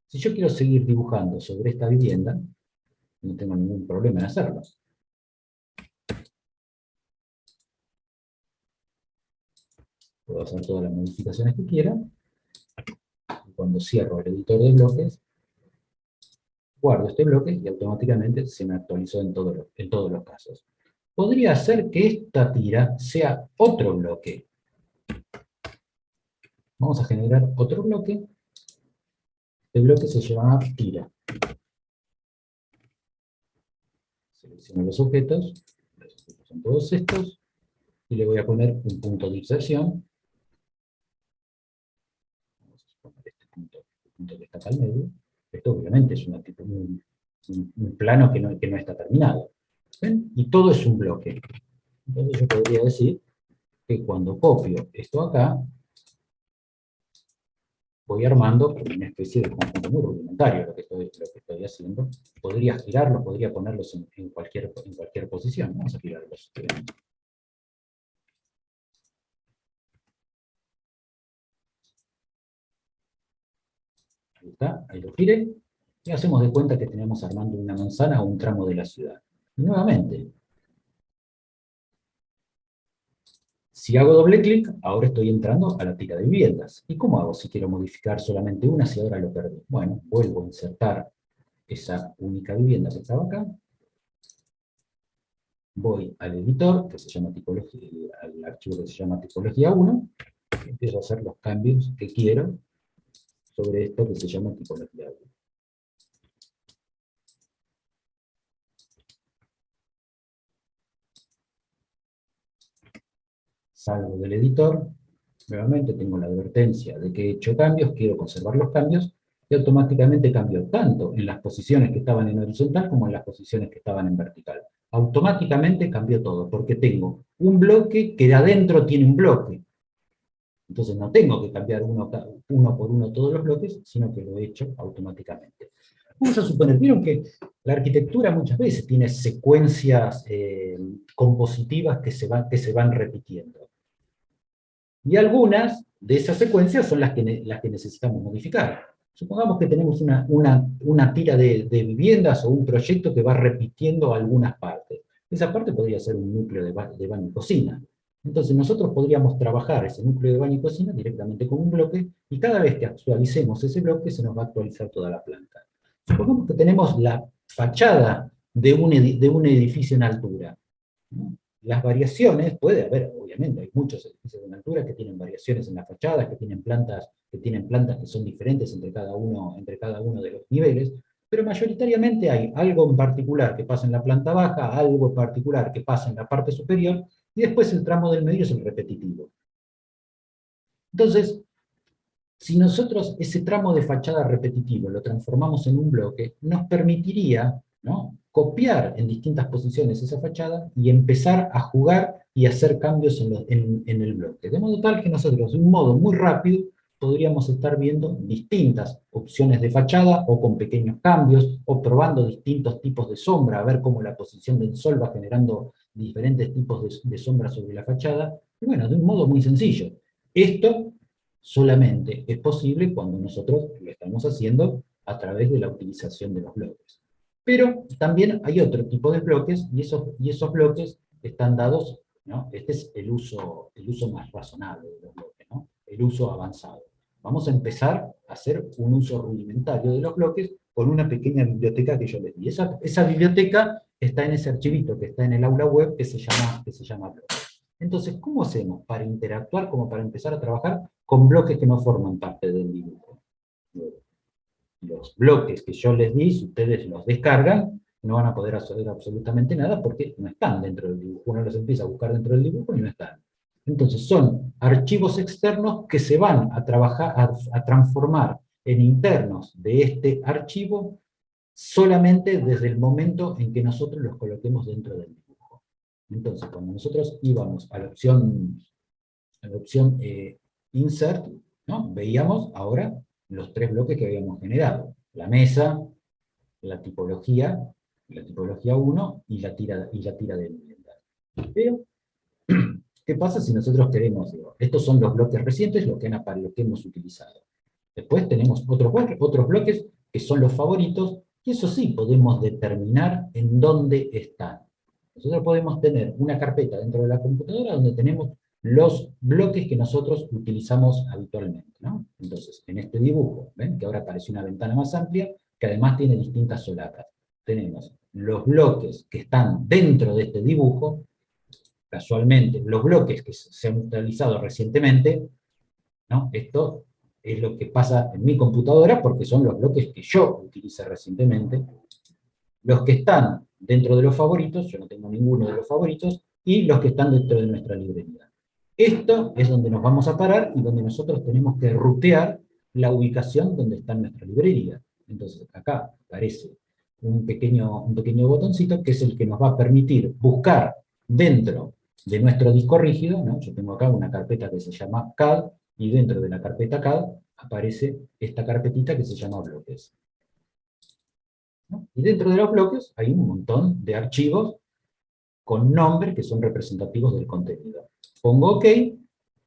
Si yo quiero seguir dibujando sobre esta vivienda, no tengo ningún problema en hacerlo. Puedo hacer todas las modificaciones que quiera. Y cuando cierro el editor de bloques, guardo este bloque y automáticamente se me actualizó en todos los casos. Podría ser que esta tira sea otro bloque. Vamos a generar otro bloque. Este bloque se llama tira. Selecciono los objetos son todos estos, y le voy a poner un punto de inserción. Vamos a poner este punto que está acá al medio. Esto obviamente es un plano que no está terminado. ¿Ven? Y todo es un bloque. Entonces yo podría decir que cuando copio esto acá, voy armando una especie de conjunto muy rudimentario lo que estoy haciendo. Podría girarlos, podría ponerlos en cualquier posición. Vamos a girarlos. Ahí está, ahí lo giré. Y hacemos de cuenta que tenemos armando una manzana o un tramo de la ciudad. Y nuevamente, si hago doble clic, ahora estoy entrando a la tira de viviendas. ¿Y cómo hago si quiero modificar solamente una si ahora lo perdí? Bueno, vuelvo a insertar esa única vivienda que estaba acá. Voy al editor, que se llama tipología, al archivo que se llama tipología 1, y empiezo a hacer los cambios que quiero sobre esto que se llama tipología 1. Salgo del editor, nuevamente tengo la advertencia de que he hecho cambios, quiero conservar los cambios, y automáticamente cambio tanto en las posiciones que estaban en horizontal como en las posiciones que estaban en vertical. Automáticamente cambió todo, porque tengo un bloque que de adentro tiene un bloque. Entonces no tengo que cambiar uno por uno todos los bloques, sino que lo he hecho automáticamente. Vamos a suponer, vieron que la arquitectura muchas veces tiene secuencias compositivas que se van repitiendo. Y algunas de esas secuencias son las que necesitamos modificar. Supongamos que tenemos una tira de viviendas o un proyecto que va repitiendo algunas partes. Esa parte podría ser un núcleo de baño y cocina. Entonces nosotros podríamos trabajar ese núcleo de baño y cocina directamente con un bloque, y cada vez que actualicemos ese bloque se nos va a actualizar toda la planta. Supongamos que tenemos la fachada de un edificio en altura, ¿no? Las variaciones, puede haber, obviamente, hay muchos edificios en altura que tienen variaciones en las fachadas, que tienen plantas que son diferentes entre cada uno de los niveles, pero mayoritariamente hay algo en particular que pasa en la planta baja, algo en particular que pasa en la parte superior, y después el tramo del medio es el repetitivo. Entonces, si nosotros ese tramo de fachada repetitivo lo transformamos en un bloque, nos permitiría, ¿no?, copiar en distintas posiciones esa fachada y empezar a jugar y hacer cambios en el bloque. De modo tal que nosotros, de un modo muy rápido, podríamos estar viendo distintas opciones de fachada, o con pequeños cambios, o probando distintos tipos de sombra, a ver cómo la posición del sol va generando diferentes tipos de sombra sobre la fachada. Y bueno, de un modo muy sencillo. Esto solamente es posible cuando nosotros lo estamos haciendo a través de la utilización de los bloques. Pero también hay otro tipo de bloques, y esos bloques están dados, ¿no? Este es el uso más razonable de los bloques, ¿no?, el uso avanzado. Vamos a empezar a hacer un uso rudimentario de los bloques con una pequeña biblioteca que yo les di. Esa biblioteca está en ese archivito que está en el aula web que se llama bloques. Entonces, ¿cómo hacemos para interactuar, como para empezar a trabajar con bloques que no forman parte del dibujo? Los bloques que yo les di, si ustedes los descargan, no van a poder hacer absolutamente nada porque no están dentro del dibujo. Uno los empieza a buscar dentro del dibujo y no están. Entonces son archivos externos que se van a trabajar, a transformar en internos de este archivo solamente desde el momento en que nosotros los coloquemos dentro del dibujo. Entonces, cuando nosotros íbamos a la opción Insert, ¿no? Veíamos ahora los tres bloques que habíamos generado. La mesa, la tipología 1 y la tira de vivienda. Pero, ¿qué pasa si nosotros queremos? Digo, estos son los bloques recientes, los que hemos utilizado. Después tenemos otros bloques que son los favoritos, y eso sí podemos determinar en dónde están. Nosotros podemos tener una carpeta dentro de la computadora donde tenemos los bloques que nosotros utilizamos habitualmente, ¿no? Entonces, en este dibujo, ¿ven? Que ahora aparece una ventana más amplia, que además tiene distintas solapas. Tenemos los bloques que están dentro de este dibujo, casualmente, los bloques que se han utilizado recientemente, ¿no? Esto es lo que pasa en mi computadora porque son los bloques que yo utilicé recientemente. Los que están dentro de los favoritos, yo no tengo ninguno de los favoritos, y los que están dentro de nuestra librería. Esto es donde nos vamos a parar y donde nosotros tenemos que rutear la ubicación donde está nuestra librería. Entonces acá aparece un pequeño botoncito que es el que nos va a permitir buscar dentro de nuestro disco rígido, ¿no? Yo tengo acá una carpeta que se llama CAD, y dentro de la carpeta CAD aparece esta carpetita que se llama bloques, ¿no? Y dentro de los bloques hay un montón de archivos con nombres que son representativos del contenido. Pongo OK,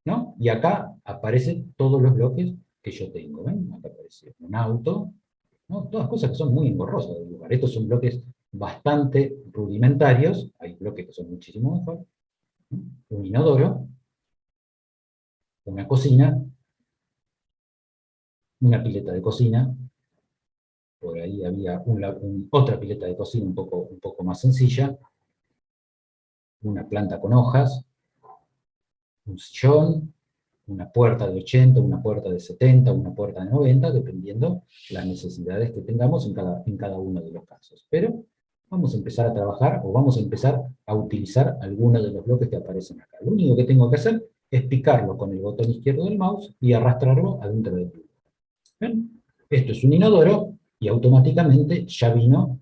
¿no? Y acá aparecen todos los bloques que yo tengo. ¿Ven? Acá aparece un auto, ¿no? Todas cosas que son muy engorrosas de dibujar. Estos son bloques bastante rudimentarios, hay bloques que son muchísimo mejor. ¿No? Un inodoro, una cocina, una pileta de cocina, por ahí había otra pileta de cocina un poco más sencilla, una planta con hojas, un sillón, una puerta de 80, una puerta de 70, una puerta de 90, dependiendo las necesidades que tengamos en cada uno de los casos. Pero vamos a empezar a trabajar o vamos a empezar a utilizar algunos de los bloques que aparecen acá. Lo único que tengo que hacer es picarlo con el botón izquierdo del mouse y arrastrarlo adentro del dibujo. ¿Ven? Esto es un inodoro y automáticamente ya vino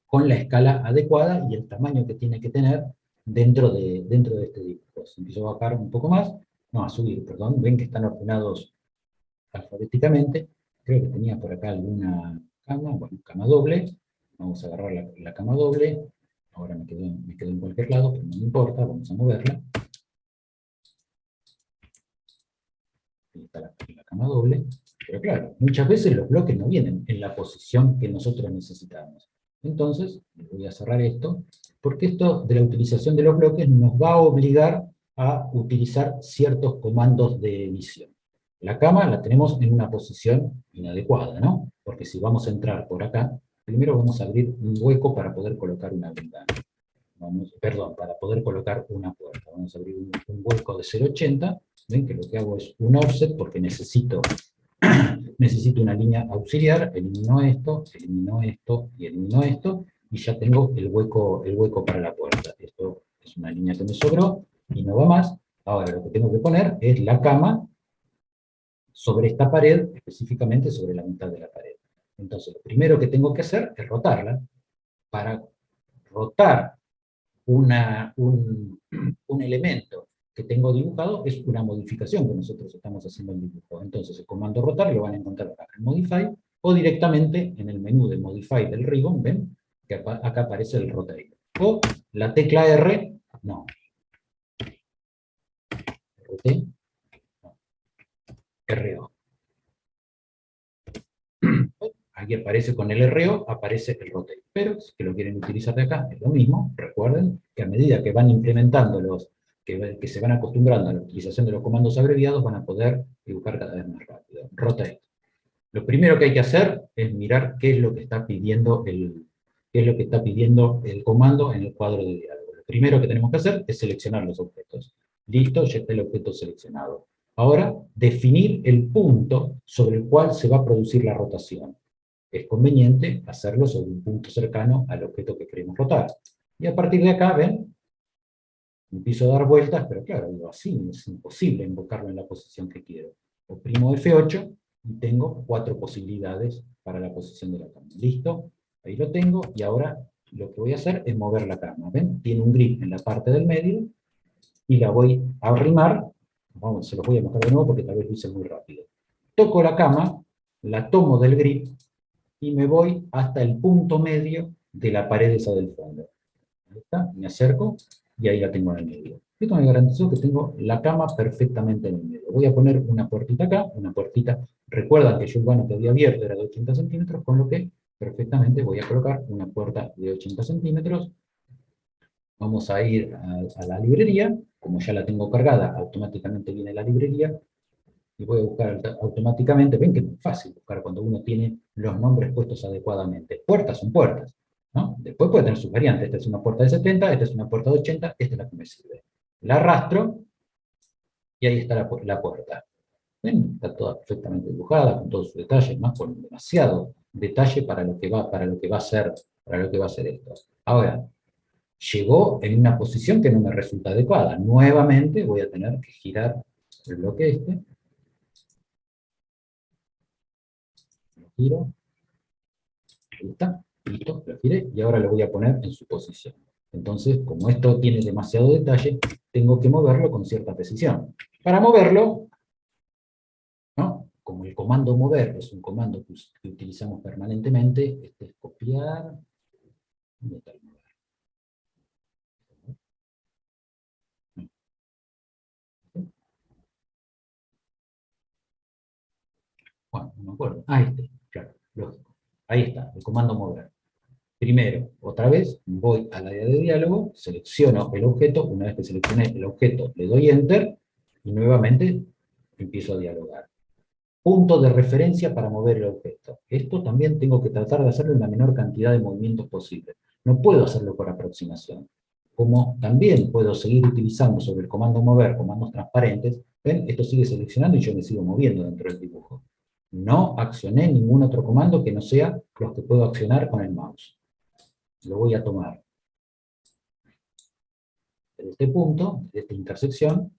con la escala adecuada y el tamaño que tiene que tener dentro de este dibujo. Si empiezo a bajar un poco más, no, a subir, perdón, ven que están ordenados alfabéticamente. Creo que tenía por acá alguna cama, bueno, cama doble. Vamos a agarrar la cama doble. Ahora me quedo en cualquier lado, pero no me importa, vamos a moverla. Ahí está la cama doble. Pero claro, muchas veces los bloques no vienen en la posición que nosotros necesitamos. Entonces, voy a cerrar esto, porque esto de la utilización de los bloques nos va a obligar a utilizar ciertos comandos de edición. La cama la tenemos en una posición inadecuada, ¿no? Porque si vamos a entrar por acá, primero vamos a abrir un hueco para poder colocar una ventana. Perdón, para poder colocar una puerta. Vamos a abrir un hueco de 0,80. Ven que lo que hago es un offset porque necesito una línea auxiliar, elimino esto y elimino esto, y ya tengo el hueco para la puerta. Esto es una línea que me sobró y no va más. Ahora lo que tengo que poner es la cama sobre esta pared, específicamente sobre la mitad de la pared. Entonces lo primero que tengo que hacer es rotarla. Para rotar un elemento que tengo dibujado es una modificación que nosotros estamos haciendo en el dibujo. Entonces el comando rotar lo van a encontrar acá en Modify, o directamente en el menú de Modify del ribbon, ven que acá aparece el rotate. O la tecla R, no. RT, no. RO. Aquí aparece con el RO, aparece el rotate. Pero si lo quieren utilizar de acá, es lo mismo. Recuerden que a medida que van implementando que se van acostumbrando a la utilización de los comandos abreviados, van a poder dibujar cada vez más rápido. Rotate. Lo primero que hay que hacer es mirar qué es lo que está pidiendo el comando en el cuadro de diálogo. primero que tenemos que hacer es seleccionar los objetos. Listo, ya está el objeto seleccionado. Ahora, definir el punto sobre el cual se va a producir la rotación. Es conveniente hacerlo sobre un punto cercano al objeto que queremos rotar. Y a partir de acá, ven, empiezo a dar vueltas, pero claro, digo, así es imposible invocarlo en la posición que quiero. Oprimo F8 y tengo 4 posibilidades para la posición de la cama. ¿Listo? Ahí lo tengo, y ahora lo que voy a hacer es mover la cama. ¿Ven? Tiene un grip en la parte del medio, y la voy a arrimar. Vamos, se los voy a mostrar de nuevo porque tal vez lo hice muy rápido. Toco la cama, la tomo del grip, y me voy hasta el punto medio de la pared esa del fondo. Ahí está, me acerco, y ahí la tengo en el medio. Esto me garantizó que tengo la cama perfectamente en el medio. Voy a poner una puertita acá, una puertita, recuerdan que yo el vano que había abierto era de 80 centímetros, con lo que perfectamente voy a colocar una puerta de 80 centímetros. Vamos a ir a la librería, como ya la tengo cargada, automáticamente viene la librería, y voy a buscar automáticamente. Ven que es muy fácil buscar cuando uno tiene los nombres puestos adecuadamente. Puertas son puertas, ¿no? Después puede tener sus variantes. Esta es una puerta de 70, esta es una puerta de 80, esta es la que me sirve. La arrastro, y ahí está la puerta. ¿Ven? Está toda perfectamente dibujada, con todos sus detalles, más con demasiado detalle para lo que va a ser, esto. Ahora, llegó en una posición que no me resulta adecuada. Nuevamente voy a tener que girar el bloque este. Lo giro. Ahí está. Listo, lo giré, y ahora lo voy a poner en su posición. Entonces, como esto tiene demasiado detalle, tengo que moverlo con cierta precisión. Para moverlo, ¿no? Como el comando mover es un comando que utilizamos permanentemente, este es copiar. ¿Dónde está el mover? Bueno, no me acuerdo. Ah, claro, lógico. Ahí está, el comando mover. Primero, otra vez, voy al área de diálogo, selecciono el objeto. Una vez que seleccioné el objeto, le doy Enter, y nuevamente empiezo a dialogar. Punto de referencia para mover el objeto. Esto también tengo que tratar de hacerlo en la menor cantidad de movimientos posible. No puedo hacerlo por aproximación. Como también puedo seguir utilizando sobre el comando mover comandos transparentes, ¿ven? Esto sigue seleccionando y yo me sigo moviendo dentro del dibujo. No accioné ningún otro comando que no sea los que puedo accionar con el mouse. Lo voy a tomar de este punto, de esta intersección,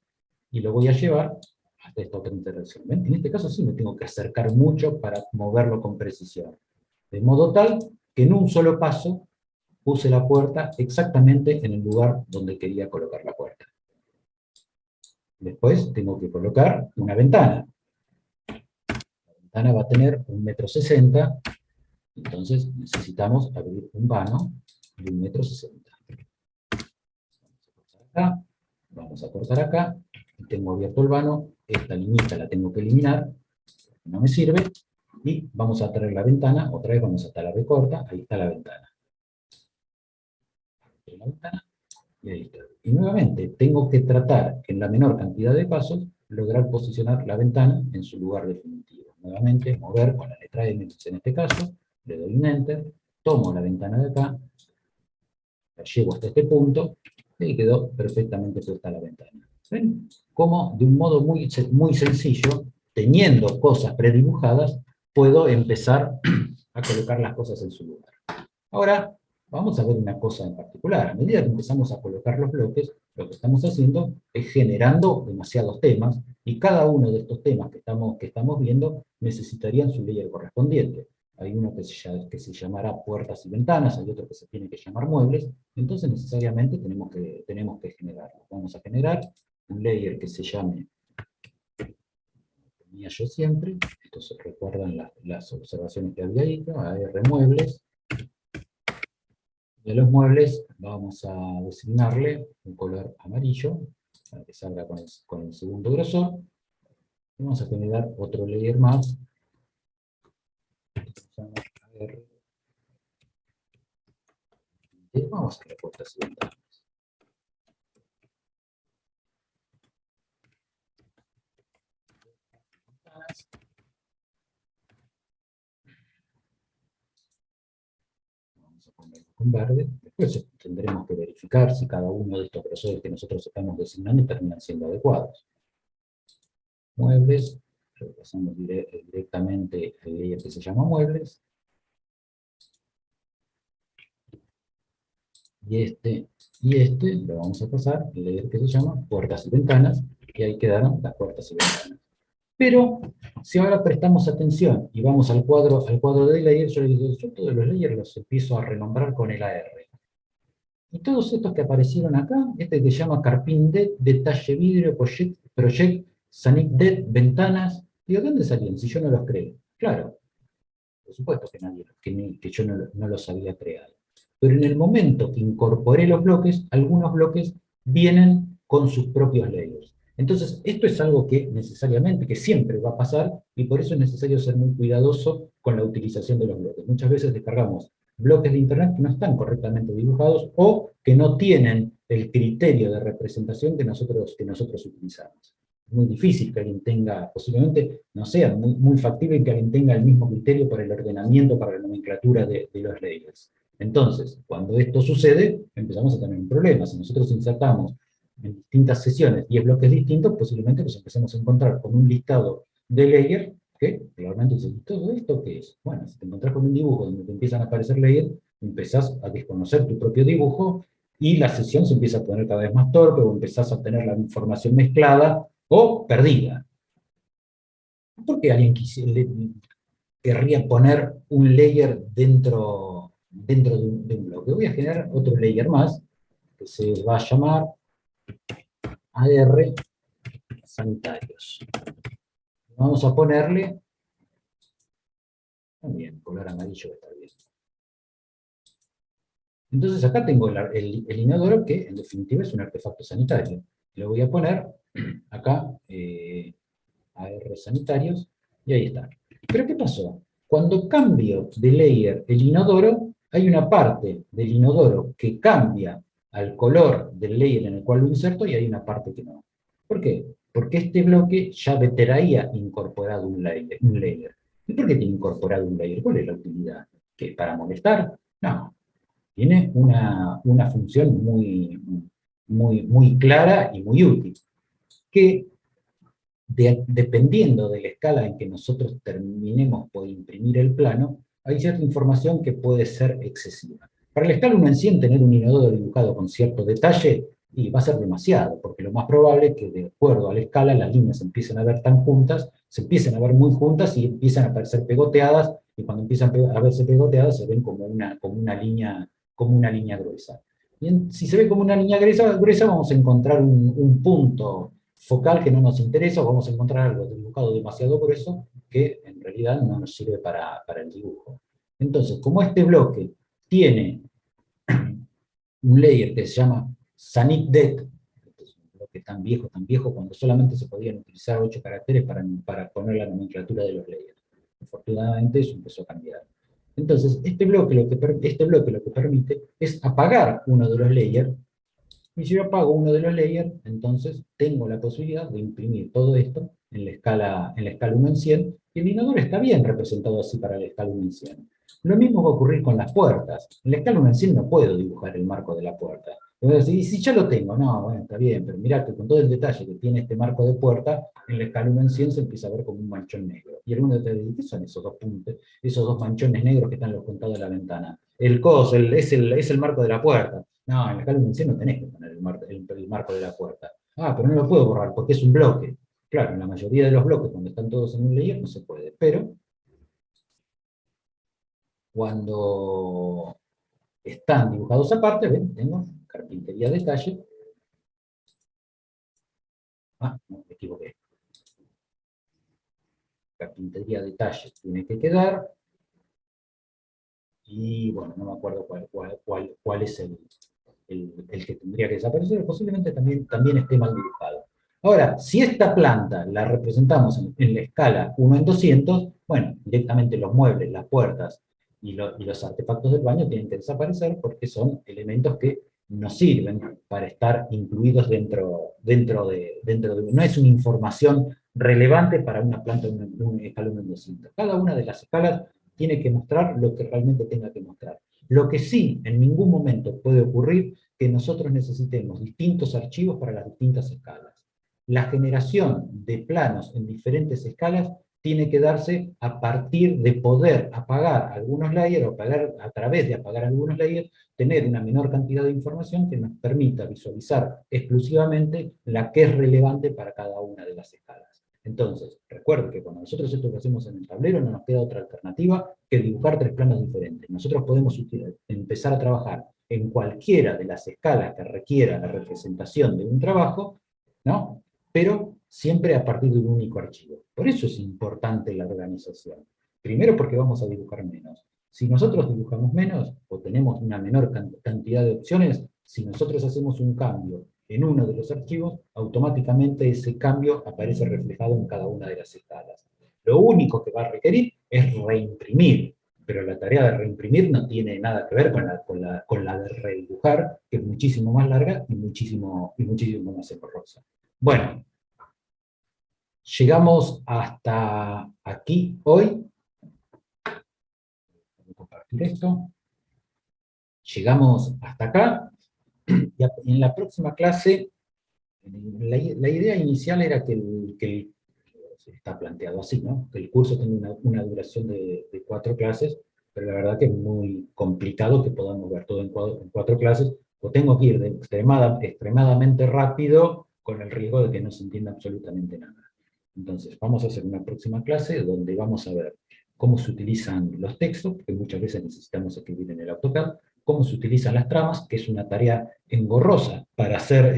y lo voy a llevar hasta esta otra intersección. ¿Ven? En este caso sí me tengo que acercar mucho para moverlo con precisión. De modo tal que en un solo paso puse la puerta exactamente en el lugar donde quería colocar la puerta. Después tengo que colocar una ventana. La ventana va a tener 1,60 m, entonces necesitamos abrir un vano de 1,60 m. Vamos a cortar acá, y tengo abierto el vano. Esta limita la tengo que eliminar, no me sirve, y vamos a traer la ventana. Otra vez vamos hasta la B corta, ahí está la ventana. Y ahí está. Y nuevamente tengo que tratar en la menor cantidad de pasos lograr posicionar la ventana en su lugar definitivo. Nuevamente mover con la letra M en este caso, le doy un Enter, tomo la ventana de acá, la llevo hasta este punto, y quedó perfectamente puesta la ventana. ¿Ven? Como de un modo muy sencillo, teniendo cosas predibujadas, puedo empezar a colocar las cosas en su lugar. Ahora, vamos a ver una cosa en particular. A medida que empezamos a colocar los bloques, lo que estamos haciendo es generando demasiados temas, y cada uno de estos temas que estamos viendo necesitarían su layer correspondiente. Hay uno que se llamará puertas y ventanas, hay otro que se tiene que llamar muebles, entonces necesariamente tenemos que generarlo. Vamos a generar un layer que se llame, tenía yo siempre, esto se recuerdan las observaciones que había hecho, AR muebles. De los muebles vamos a designarle un color amarillo, para que salga con el segundo grosor. Y vamos a generar otro layer más, y vamos a hacer puertas y ventanas. vamos a ponerlo con verde. Después tendremos que verificar si cada uno de estos grosores que nosotros estamos designando terminan siendo adecuados. Muebles, repasamos directamente el layer que se llama muebles. Y este lo vamos a pasar el layer que se llama puertas y ventanas, y ahí quedaron las puertas y ventanas. Pero, si ahora prestamos atención y vamos al cuadro de layers, yo digo, yo todos los layers los empiezo a renombrar con el AR. Y todos estos que aparecieron acá, este que se llama Carpindet, Detalle Vidrio, Project, Sanitdet, Ventanas, digo, ¿dónde salían si yo no los creé? Claro, por supuesto que yo no los había creado. Pero en el momento que incorporé los bloques, algunos bloques vienen con sus propios layers. Entonces, esto es algo que necesariamente, que siempre va a pasar, y por eso es necesario ser muy cuidadoso con la utilización de los bloques. Muchas veces descargamos bloques de Internet que no están correctamente dibujados o que no tienen el criterio de representación que nosotros utilizamos. Es muy difícil que alguien tenga, posiblemente no sea muy factible que alguien tenga el mismo criterio para el ordenamiento, para la nomenclatura de los layers. Entonces, cuando esto sucede, empezamos a tener un problema. Si nosotros insertamos en distintas sesiones 10 bloques distintos, posiblemente nos empecemos a encontrar con un listado de layers que realmente dice, ¿todo esto qué es? Bueno, si te encontrás con un dibujo donde te empiezan a aparecer layers, empezás a desconocer tu propio dibujo y la sesión se empieza a poner cada vez más torpe o empezás a obtener la información mezclada o perdida. ¿Por qué alguien querría poner un layer dentro de un bloque? Voy a generar otro layer más que se va a llamar AR sanitarios. Vamos a ponerle también color amarillo, está bien. Entonces acá tengo el inodoro que en definitiva es un artefacto sanitario. Le voy a poner acá AR sanitarios y ahí está. Pero ¿qué pasó? Cuando cambio de layer el inodoro, hay una parte del inodoro que cambia al color del layer en el cual lo inserto y hay una parte que no. ¿Por qué? Porque este bloque ya traía incorporado un layer. ¿Y por qué tiene incorporado un layer? ¿Cuál es la utilidad? ¿Que para molestar? No. Tiene una función muy clara y muy útil. Que dependiendo de la escala en que nosotros terminemos por imprimir el plano, hay cierta información que puede ser excesiva. Para la escala 1 en 100, tener un inodoro dibujado con cierto detalle y va a ser demasiado, porque lo más probable es que de acuerdo a la escala las líneas se empiecen a ver tan juntas, se empiecen a ver muy juntas y empiezan a aparecer pegoteadas, y cuando empiezan a verse pegoteadas se ven como una línea gruesa. Y si se ve como una línea gruesa vamos a encontrar un punto focal que no nos interesa, o vamos a encontrar algo dibujado demasiado grueso que en realidad no nos sirve para el dibujo. Entonces, como este bloque tiene un layer que se llama SanitDet, este es un bloque tan viejo, cuando solamente se podían utilizar 8 caracteres para poner la nomenclatura de los layers. Afortunadamente eso empezó a cambiar. Entonces, este bloque lo que permite es apagar uno de los layers. Y si yo apago uno de los layers, entonces tengo la posibilidad de imprimir todo esto en la escala 1 en 100, y el inodoro está bien representado así para la escala 1 en 100. Lo mismo va a ocurrir con las puertas. En la escala 1 en 100 no puedo dibujar el marco de la puerta. Y si ya lo tengo, no, bueno, está bien, pero mirá que con todo el detalle que tiene este marco de puerta, en la escala 1 en 100 se empieza a ver como un manchón negro. Y alguno te dice, ¿qué son esos dos puntos, esos dos manchones negros que están en los contados de la ventana? Es el marco de la puerta. No, en la escala 1 en 100 no tenés que poner el marco de la puerta. Ah, pero no lo puedo borrar porque es un bloque. Claro, en la mayoría de los bloques, cuando están todos en un layer, no se puede. Pero cuando están dibujados aparte, ven, tengo carpintería detalle. Ah, no, me equivoqué. Carpintería detalle tiene que quedar. Y bueno, no me acuerdo cuál es el que tendría que desaparecer. Posiblemente también esté mal dibujado. Ahora, si esta planta la representamos en la escala 1 en 200, bueno, directamente los muebles, las puertas y los artefactos del baño tienen que desaparecer porque son elementos que nos sirven para estar incluidos dentro de... No es una información relevante para una planta de una escala 1 en 200. Cada una de las escalas tiene que mostrar lo que realmente tenga que mostrar. Lo que sí, en ningún momento puede ocurrir que nosotros necesitemos distintos archivos para las distintas escalas. La generación de planos en diferentes escalas tiene que darse a partir de poder apagar algunos layers, o a través de apagar algunos layers, tener una menor cantidad de información que nos permita visualizar exclusivamente la que es relevante para cada una de las escalas. Entonces, recuerden que cuando nosotros esto lo hacemos en el tablero, no nos queda otra alternativa que dibujar 3 planos diferentes. Nosotros podemos empezar a trabajar en cualquiera de las escalas que requiera la representación de un trabajo, ¿no? Pero siempre a partir de un único archivo. Por eso es importante la organización. Primero porque vamos a dibujar menos. Si nosotros dibujamos menos, o tenemos una menor cantidad de opciones, si nosotros hacemos un cambio en uno de los archivos, automáticamente ese cambio aparece reflejado en cada una de las escalas. Lo único que va a requerir es reimprimir, pero la tarea de reimprimir no tiene nada que ver con la de redibujar, que es muchísimo más larga y muchísimo más engorrosa. Bueno, llegamos hasta aquí hoy. Voy a compartir esto. Llegamos hasta acá. Y en la próxima clase, la idea inicial era que está planteado así, ¿no? Que el curso tenga una duración de 4 clases, pero la verdad que es muy complicado que podamos ver todo en 4 clases, o tengo que ir extremadamente rápido con el riesgo de que no se entienda absolutamente nada. Entonces, vamos a hacer una próxima clase donde vamos a ver cómo se utilizan los textos, porque muchas veces necesitamos escribir en el AutoCAD, cómo se utilizan las tramas, que es una tarea engorrosa para hacer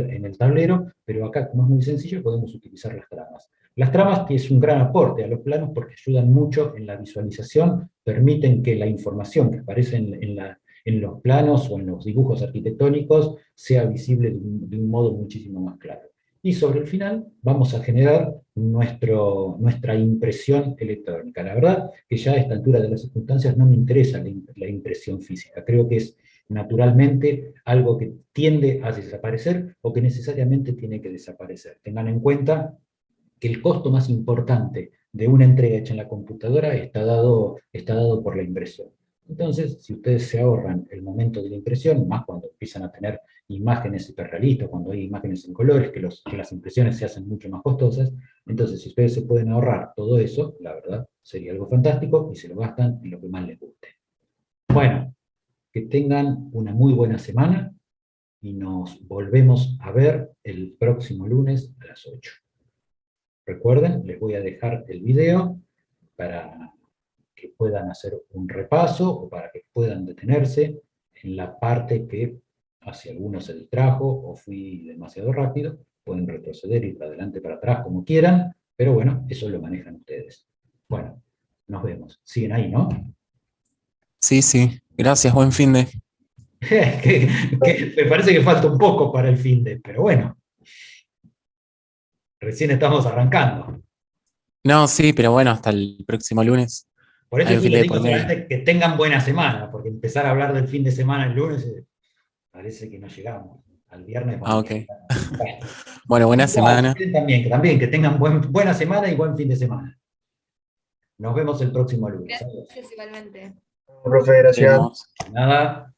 en el tablero, pero acá, como es muy sencillo, podemos utilizar las tramas. Las tramas, que es un gran aporte a los planos porque ayudan mucho en la visualización, permiten que la información que aparece en los planos o en los dibujos arquitectónicos sea visible de un modo muchísimo más claro. Y sobre el final vamos a generar nuestra impresión electrónica. La verdad que ya a esta altura de las circunstancias no me interesa la impresión física. Creo que es naturalmente algo que tiende a desaparecer o que necesariamente tiene que desaparecer. Tengan en cuenta que el costo más importante de una entrega hecha en la computadora está dado por la impresión. Entonces, si ustedes se ahorran el momento de la impresión, más cuando empiezan a tener imágenes hiperrealistas, cuando hay imágenes en colores, que las impresiones se hacen mucho más costosas, entonces si ustedes se pueden ahorrar todo eso, la verdad, sería algo fantástico, y se lo gastan en lo que más les guste. Bueno, que tengan una muy buena semana, y nos volvemos a ver el próximo lunes a las 8. Recuerden, les voy a dejar el video para que puedan hacer un repaso o para que puedan detenerse en la parte que hacia algunos se distrajo o fui demasiado rápido. Pueden retroceder, ir para adelante, para atrás, como quieran, pero bueno, eso lo manejan ustedes. Bueno, nos vemos. ¿Siguen ahí, no? Sí, sí. Gracias, buen fin de. que me parece que falta un poco para el fin de, pero bueno, recién estamos arrancando. No, sí, pero bueno, hasta el próximo lunes. Por eso Hay un yo fin les de digo por medio. solamente que tengan buena semana, porque empezar a hablar del fin de semana el lunes parece que no llegamos. Al viernes Ah, vamos a ok. llegar. Bueno, Bueno, buena igual, si semana. quieren también, que tengan buena semana y buen fin de semana. Nos vemos el próximo lunes. Gracias igualmente. Profe, Nos gracias. vemos. Nada.